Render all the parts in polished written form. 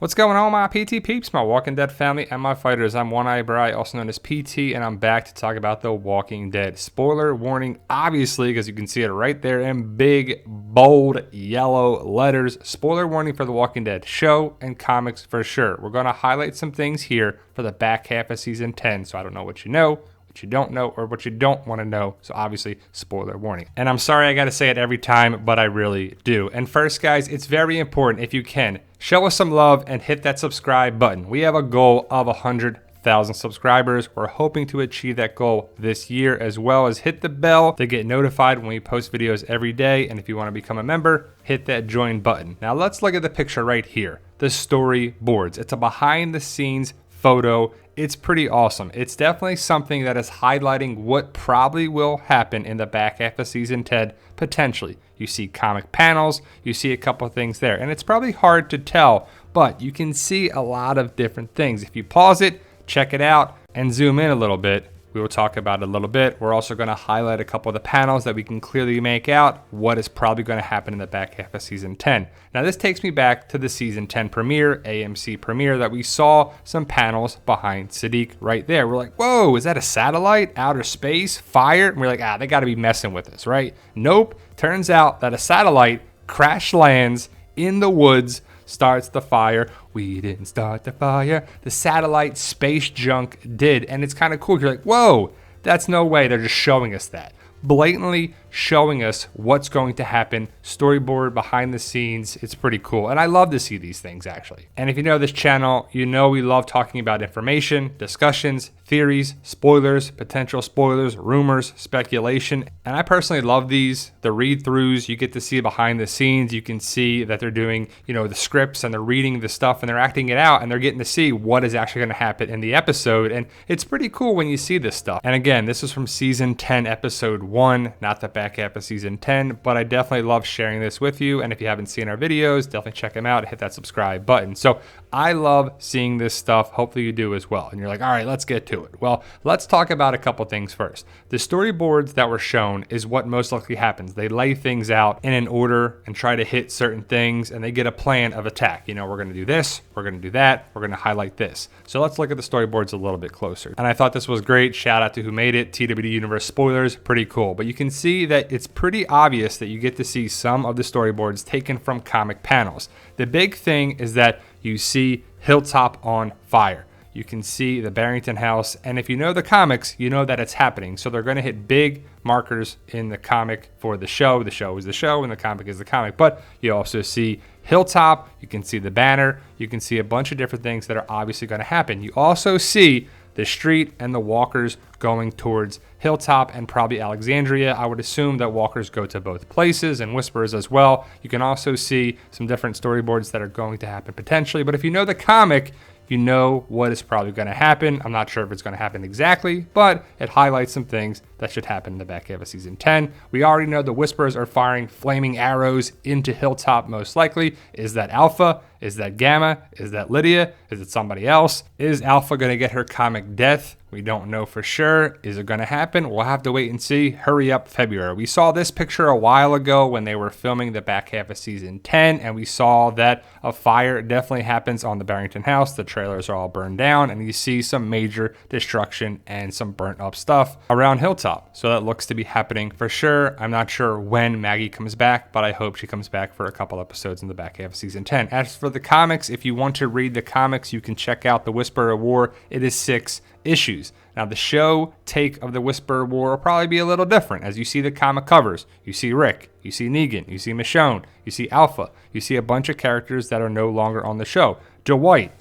What's going on, my PT peeps, my Walking Dead family, and my fighters? I'm One Eye Bri, also known as PT, and I'm back to talk about The Walking Dead. Spoiler warning, obviously, because you can see it right there in big, bold, yellow letters. Spoiler warning for The Walking Dead show and comics for sure. We're going to highlight some things here for the back half of Season 10, so I don't know what you know, what you don't know, or what you don't want to know. So obviously, spoiler warning. And I'm sorry I got to say it every time, but I really do. And first, guys, it's very important, if you can, show us some love and hit that subscribe button. We have a goal of 100,000 subscribers. We're hoping to achieve that goal this year, as well as hit the bell to get notified when we post videos every day. And if you want to become a member, hit that join button. Now let's look at the picture right here, the storyboards. It's a behind the scenes photo. It's pretty awesome. It's definitely something that is highlighting what probably will happen in the back half of Season 10, potentially. You see comic panels, you see a couple of things there, and it's probably hard to tell, but you can see a lot of different things. If you pause it, check it out, and zoom in a little bit, we will talk about it a little bit. We're also going to highlight a couple of the panels that we can clearly make out what is probably going to happen in the back half of Season 10. Now, this takes me back to the Season 10 premiere, AMC premiere, that we saw some panels behind Sadiq right there. We're like, whoa, is that a satellite? Outer space? Fire? And we're like, they got to be messing with us, right? Nope. Turns out that a satellite crash lands in the woods, starts the fire. We didn't start the fire. The satellite space junk did. And it's kind of cool. You're like, whoa, that's no way. They're just showing us that. Blatantly showing us what's going to happen. Storyboard behind the scenes. It's pretty cool. And I love to see these things, actually. And if you know this channel, you know we love talking about information, discussions, theories, spoilers, potential spoilers, rumors, speculation. And I personally love these. The read-throughs, you get to see behind the scenes. You can see that they're doing, the scripts, and they're reading the stuff and they're acting it out, and they're getting to see what is actually going to happen in the episode. And it's pretty cool when you see this stuff. And again, this is from Season 10, Episode 1, not the back half of Season 10, but I definitely love sharing this with you. And if you haven't seen our videos, definitely check them out. Hit that subscribe button. So I love seeing this stuff. Hopefully you do as well. And you're like, all right, let's get to it. Well, let's talk about a couple things first. The storyboards that were shown is what most likely happens. They lay things out in an order and try to hit certain things, and they get a plan of attack. We're going to do this, we're going to do that, we're going to highlight this. So let's look at the storyboards a little bit closer. And I thought this was great. Shout out to who made it. TWD Universe spoilers, pretty cool. But you can see that it's pretty obvious that you get to see some of the storyboards taken from comic panels. The big thing is that you see Hilltop on fire. You can see the Barrington house, and if you know the comics, you know that it's happening. So they're going to hit big markers in the comic for the show. The show is the show, and the comic is the comic. But you also see Hilltop, you can see the banner, you can see a bunch of different things that are obviously going to happen. You also see the street and the walkers going towards Hilltop and probably Alexandria. I would assume that walkers go to both places, and Whisperers as well. You can also see some different storyboards that are going to happen potentially. But if you know the comic, you know what is probably going to happen. I'm not sure if it's going to happen exactly, but it highlights some things that should happen in the back half of Season 10. We already know the Whisperers are firing flaming arrows into Hilltop most likely. Is that Alpha? Is that Gamma? Is that Lydia? Is it somebody else? Is Alpha going to get her comic death? We don't know for sure. Is it going to happen? We'll have to wait and see. Hurry up, February. We saw this picture a while ago when they were filming the back half of Season 10, and we saw that a fire definitely happens on the Barrington house. The trailers are all burned down, and you see some major destruction and some burnt up stuff around Hilltop. So that looks to be happening for sure. I'm not sure when Maggie comes back, but I hope she comes back for a couple episodes in the back half of Season 10. As for the comics, if you want to read the comics, you can check out The Whisperer War. It is 6 issues. Now, the show take of the Whisperer War will probably be a little different. As you see the comic covers, you see Rick, you see Negan, you see Michonne, you see Alpha, you see a bunch of characters that are no longer on the show. Dwight,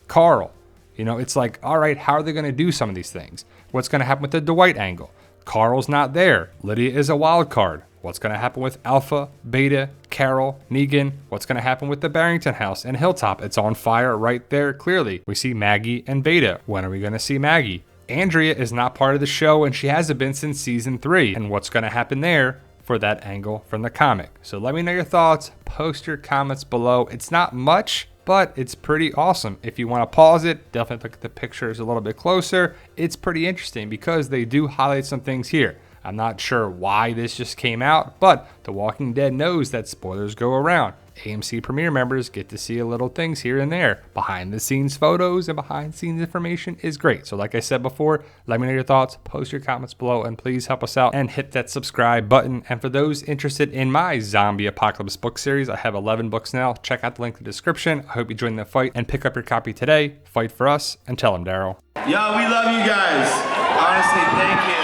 Carl, it's like, all right, how are they going to do some of these things? What's going to happen with the Dwight angle? Carl's not there. Lydia is a wild card. What's going to happen with Alpha, Beta, Carol, Negan? What's going to happen with the Barrington house and Hilltop? It's on fire right there, clearly. We see Maggie and Beta. When are we going to see Maggie? Andrea is not part of the show, and she hasn't been since Season 3. And what's going to happen there for that angle from the comic? So let me know your thoughts. Post your comments below. It's not much, but it's pretty awesome. If you want to pause it, definitely look at the pictures a little bit closer. It's pretty interesting because they do highlight some things here. I'm not sure why this just came out, but The Walking Dead knows that spoilers go around. AMC Premiere members get to see a little things here and there. Behind the scenes photos and behind the scenes information is great. So like I said before, let me know your thoughts, post your comments below, and please help us out and hit that subscribe button. And for those interested in my zombie apocalypse book series, I have 11 books now. Check out the link in the description. I hope you join the fight and pick up your copy today. Fight for us and tell them, Daryl. Yo, we love you guys. Honestly, thank you.